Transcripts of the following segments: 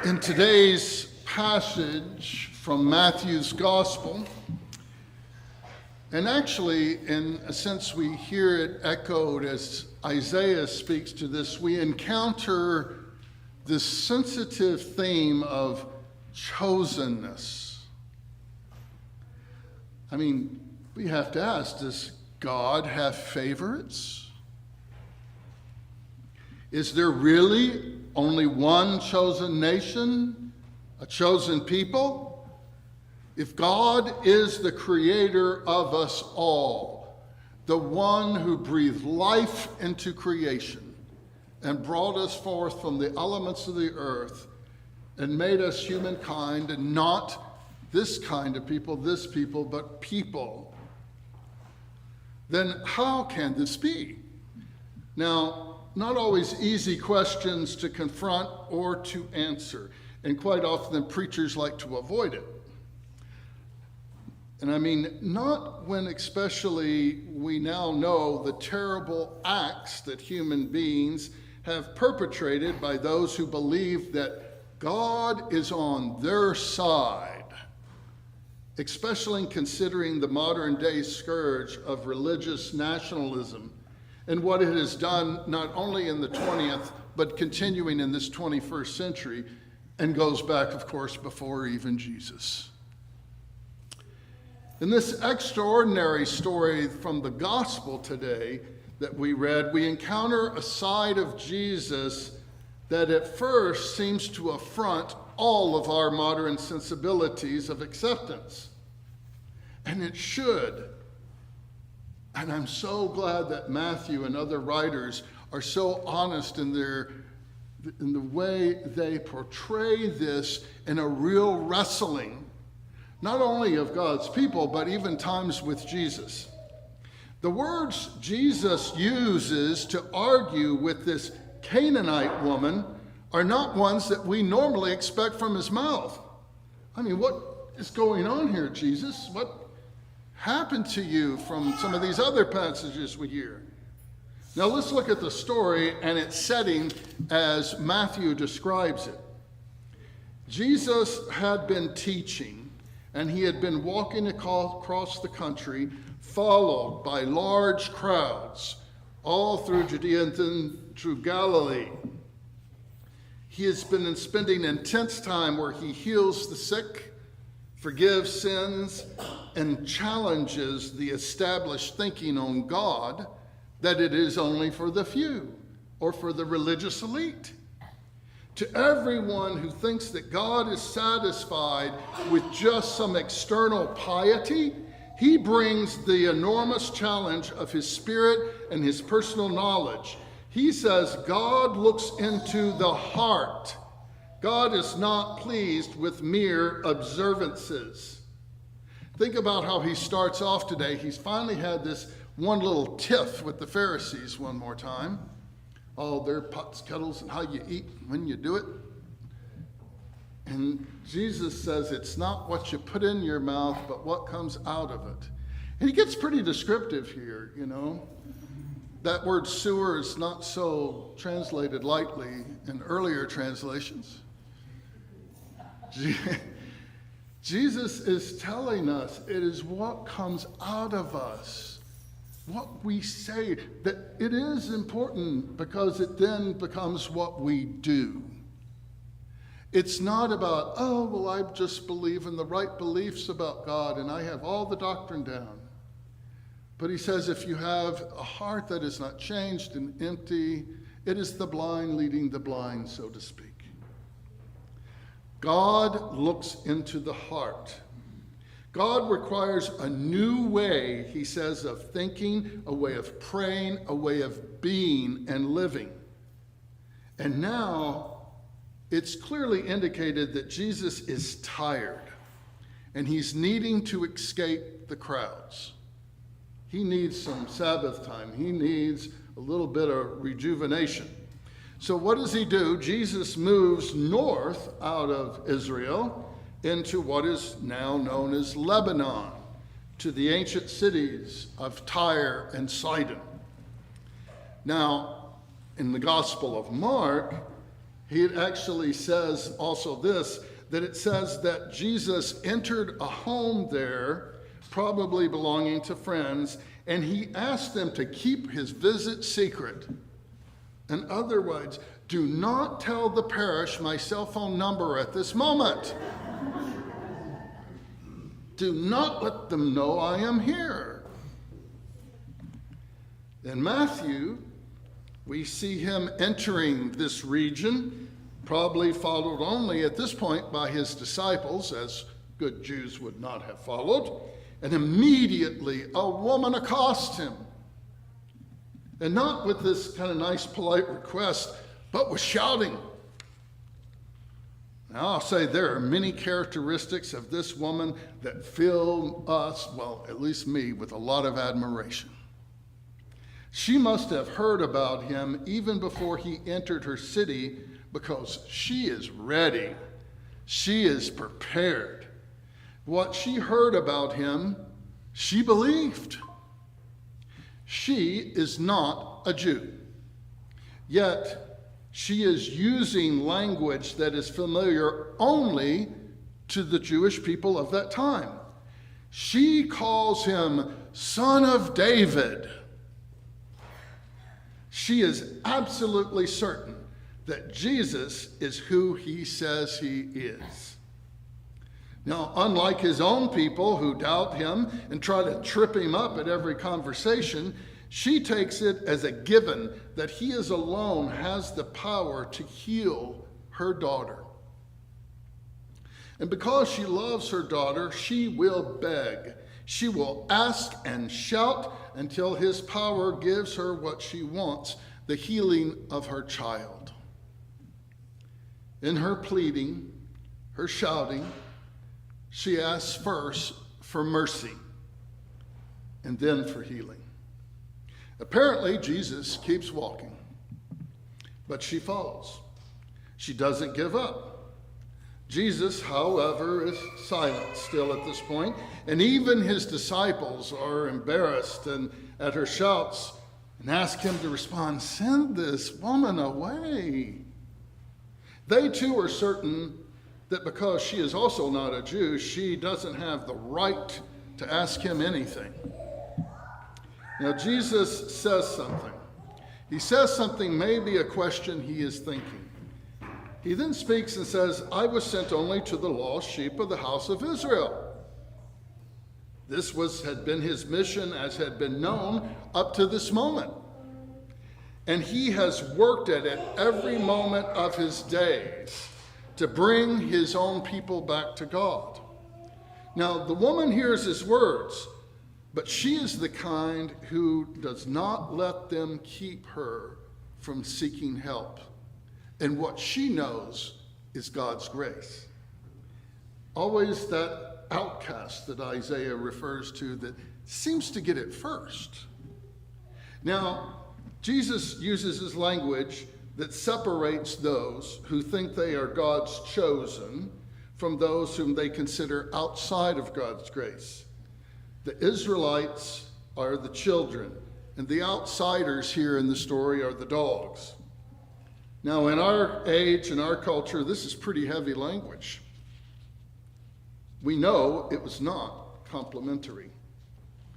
In today's passage from Matthew's Gospel, and actually, in a sense, we hear it echoed as Isaiah speaks to this, we encounter this sensitive theme of chosenness. I mean, we have to ask, does God have favorites? Is there really only one chosen nation, a chosen people? If God is the creator of us all, the one who breathed life into creation and brought us forth from the elements of the earth and made us humankind, and not this kind of people, this people, but people, then how can this be? Now, not always easy questions to confront or to answer, and quite often preachers like to avoid it. And I mean, not when especially we now know the terrible acts that human beings have perpetrated by those who believe that God is on their side, especially considering the modern day scourge of religious nationalism and what it has done not only in the 20th, but continuing in this 21st century, and goes back, of course, before even Jesus. In this extraordinary story from the gospel today that we read, we encounter a side of Jesus that at first seems to affront all of our modern sensibilities of acceptance. And it should. And I'm so glad that Matthew and other writers are so honest in the way they portray this in a real wrestling, not only of God's people, but even times with Jesus. The words Jesus uses to argue with this Canaanite woman are not ones that we normally expect from his mouth. I mean, what is going on here, Jesus? What happened to you from some of these other passages we hear? Now let's look at the story and its setting as Matthew describes it. Jesus had been teaching, and he had been walking across the country, followed by large crowds, all through Judea and then through Galilee. He has been spending intense time where he heals the sick, forgives sins, and challenges the established thinking on God that it is only for the few or for the religious elite. To everyone who thinks that God is satisfied with just some external piety, he brings the enormous challenge of his spirit and his personal knowledge. He says God looks into the heart. God is not pleased with mere observances. Think about how he starts off today. He's finally had this one little tiff with the Pharisees one more time. Oh, their pots, kettles, and how you eat when you do it. And Jesus says it's not what you put in your mouth, but what comes out of it. And he gets pretty descriptive here, you know. That word sewer is not so translated lightly in earlier translations. Jesus is telling us it is what comes out of us, what we say, that it is important because it then becomes what we do. It's not about, oh, well, I just believe in the right beliefs about God and I have all the doctrine down. But he says if you have a heart that is not changed and empty, it is the blind leading the blind, so to speak. God looks into the heart. God requires a new way, he says, of thinking, a way of praying, a way of being and living. And now it's clearly indicated that Jesus is tired and he's needing to escape the crowds. He needs some Sabbath time. He needs a little bit of rejuvenation. So what does he do? Jesus moves north out of Israel into what is now known as Lebanon, to the ancient cities of Tyre and Sidon. Now, in the Gospel of Mark, He actually says also this, that it says that Jesus entered a home there, probably belonging to friends, and he asked them to keep his visit secret. In other words, do not tell the parish my cell phone number at this moment. Do not let them know I am here. In Matthew, we see him entering this region, probably followed only at this point by his disciples, as good Jews would not have followed. And immediately a woman accosts him. And not with this kind of nice, polite request, but with shouting. Now, I'll say there are many characteristics of this woman that fill us, well, at least me, with a lot of admiration. She must have heard about him even before he entered her city, because she is ready. She is prepared. What she heard about him, she believed. She is not a Jew. Yet, she is using language that is familiar only to the Jewish people of that time. She calls him Son of David. She is absolutely certain that Jesus is who he says he is. Now, unlike his own people who doubt him and try to trip him up at every conversation, she takes it as a given that he is alone has the power to heal her daughter. And because she loves her daughter, she will beg. She will ask and shout until his power gives her what she wants, the healing of her child. In her pleading, her shouting, she asks first for mercy and then for healing. Apparently, Jesus keeps walking, but she follows. She doesn't give up. Jesus, however, is silent still at this point, and even his disciples are embarrassed and at her shouts and ask him to respond, "Send this woman away." They too are certain that because she is also not a Jew, she doesn't have the right to ask him anything. Now, Jesus says something. He says something, maybe a question he is thinking. He then speaks and says, "I was sent only to the lost sheep of the house of Israel." This had been his mission as had been known up to this moment. And he has worked at it every moment of his days to bring his own people back to God. Now, the woman hears his words, but she is the kind who does not let them keep her from seeking help. And what she knows is God's grace. Always that outcast that Isaiah refers to that seems to get it first. Now, Jesus uses his language that separates those who think they are God's chosen from those whom they consider outside of God's grace. The Israelites are the children, and the outsiders here in the story are the dogs. Now, in our age and our culture, this is pretty heavy language. We know it was not complimentary,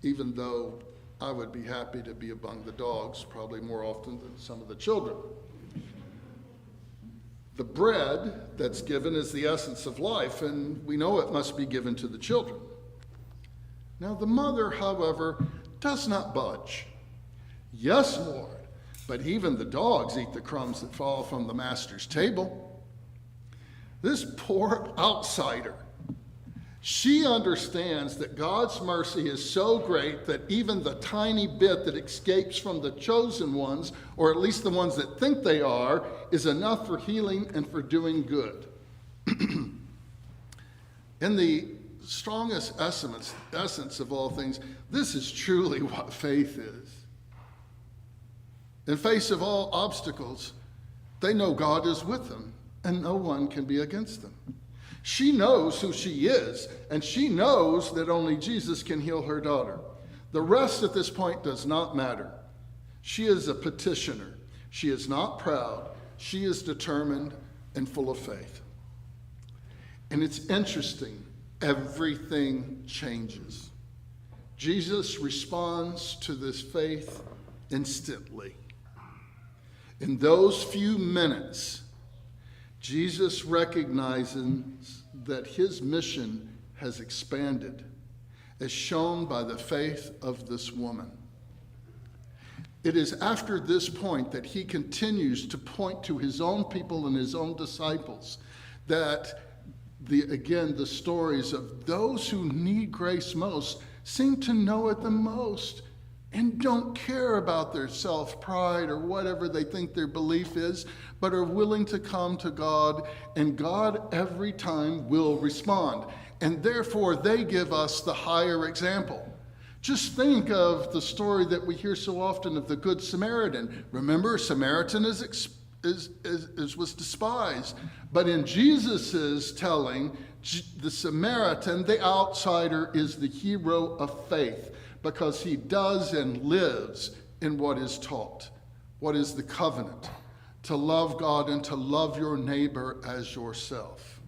even though I would be happy to be among the dogs, probably more often than some of the children. The bread that's given is the essence of life, and we know it must be given to the children. Now, the mother, however, does not budge. "Yes, Lord, but even the dogs eat the crumbs that fall from the master's table." This poor outsider, she understands that God's mercy is so great that even the tiny bit that escapes from the chosen ones, or at least the ones that think they are, is enough for healing and for doing good. In the strongest essence of all things, this is truly what faith is. In face of all obstacles, they know God is with them, and no one can be against them. She knows who she is, and she knows that only Jesus can heal her daughter. The rest at this point does not matter. She is a petitioner. She is not proud. She is determined. and full of faith. And it's interesting, everything changes. Jesus responds to this faith instantly. In those few minutes, Jesus recognizes that his mission has expanded, as shown by the faith of this woman. It is after this point that he continues to point to his own people and his own disciples that the stories of those who need grace most seem to know it the most and don't care about their self-pride or whatever they think their belief is, but are willing to come to God, and God every time will respond. And therefore, they give us the higher example. Just think of the story that we hear so often of the Good Samaritan. Remember, Samaritan was despised. But in Jesus's telling, the Samaritan, the outsider, is the hero of faith because he does and lives in what is taught, what is the covenant, to love God and to love your neighbor as yourself.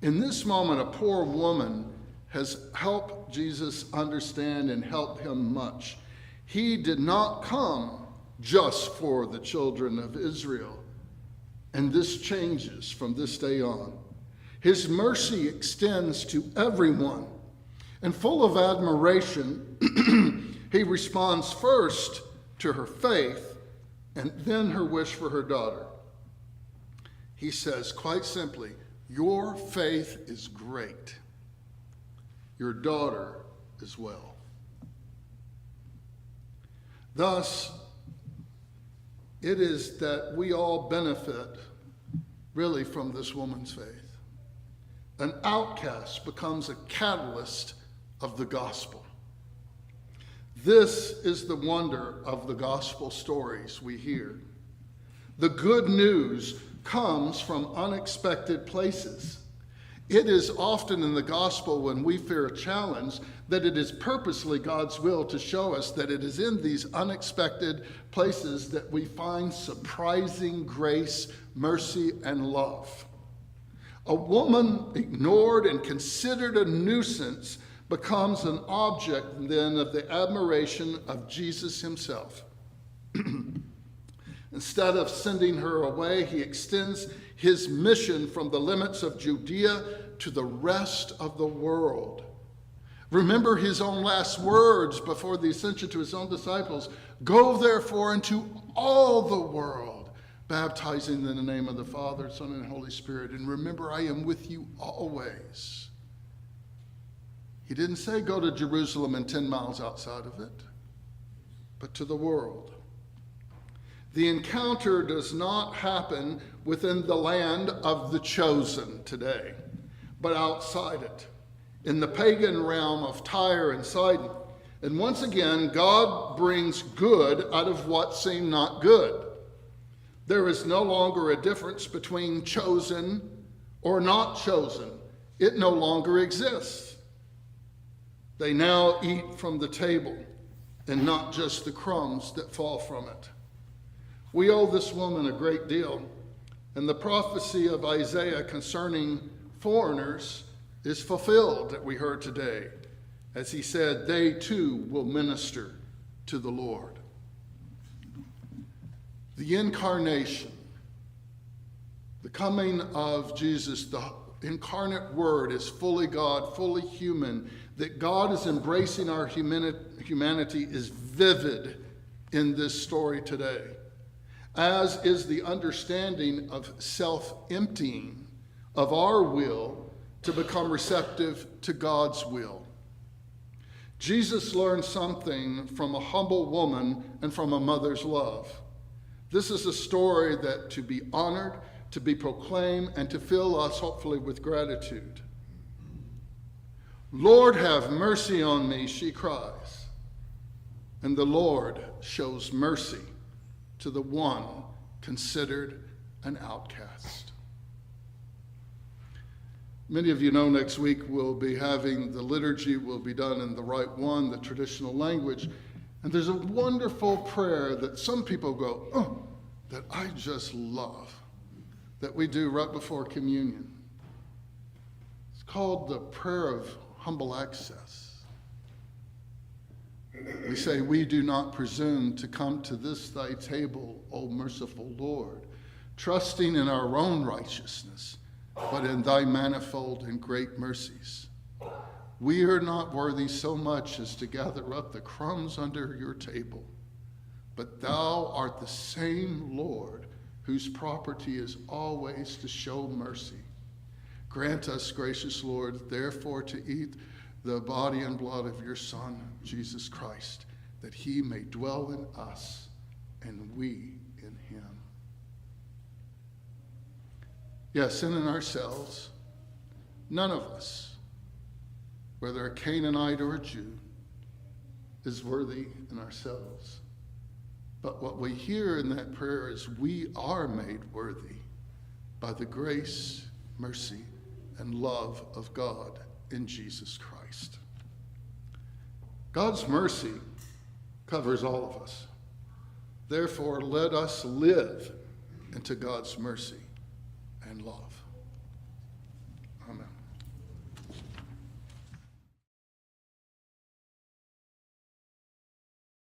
In this moment, a poor woman has helped Jesus understand and helped him much. He did not come just for the children of Israel. And this changes from this day on. His mercy extends to everyone. And full of admiration, he responds first to her faith and then her wish for her daughter. He says quite simply, "Your faith is great. Your daughter is well." Thus, it is that we all benefit really from this woman's faith. An outcast becomes a catalyst of the gospel. This is the wonder of the gospel stories we hear. The good news comes from unexpected places. It is often in the gospel when we fear a challenge that it is purposely God's will to show us that it is in these unexpected places that we find surprising grace, mercy, and love. A woman ignored and considered a nuisance becomes an object then of the admiration of Jesus himself. Instead of sending her away, he extends his mission from the limits of Judea to the rest of the world. Remember his own last words before the ascension to his own disciples. "Go therefore into all the world, baptizing in the name of the Father, Son, and Holy Spirit. And remember, I am with you always." He didn't say go to Jerusalem and 10 miles outside of it, but to the world. The encounter does not happen within the land of the chosen today, but outside it, in the pagan realm of Tyre and Sidon. And once again, God brings good out of what seemed not good. There is no longer a difference between chosen or not chosen. It no longer exists. They now eat from the table and not just the crumbs that fall from it. We owe this woman a great deal, and the prophecy of Isaiah concerning foreigners is fulfilled that we heard today, as he said, they too will minister to the Lord. The incarnation, the coming of Jesus, the incarnate word is fully God, fully human. That God is embracing our humanity is vivid in this story today, as is the understanding of self-emptying of our will to become receptive to God's will. Jesus learned something from a humble woman and from a mother's love. This is a story that to be honored, to be proclaimed, and to fill us hopefully with gratitude. "Lord, have mercy on me," she cries. And the Lord shows mercy to the one considered an outcast. Many of you know next week we'll be having the liturgy will be done in the Rite One, the traditional language. And there's a wonderful prayer that some people go, "Oh, that I just love that we do right before communion. It's called the prayer of humble access. We say, we do not presume to come to this thy table, O merciful Lord, trusting in our own righteousness, but in thy manifold and great mercies. We are not worthy so much as to gather up the crumbs under your table, but thou art the same Lord whose property is always to show mercy. Grant us, gracious Lord, therefore to eat the body and blood of your Son, Jesus Christ, that he may dwell in us and we in him. Yes, and in ourselves, none of us, whether a Canaanite or a Jew, is worthy in ourselves. But what we hear in that prayer is we are made worthy by the grace, mercy, and love of God in Jesus Christ. God's mercy covers all of us. Therefore, let us live into God's mercy and love. Amen.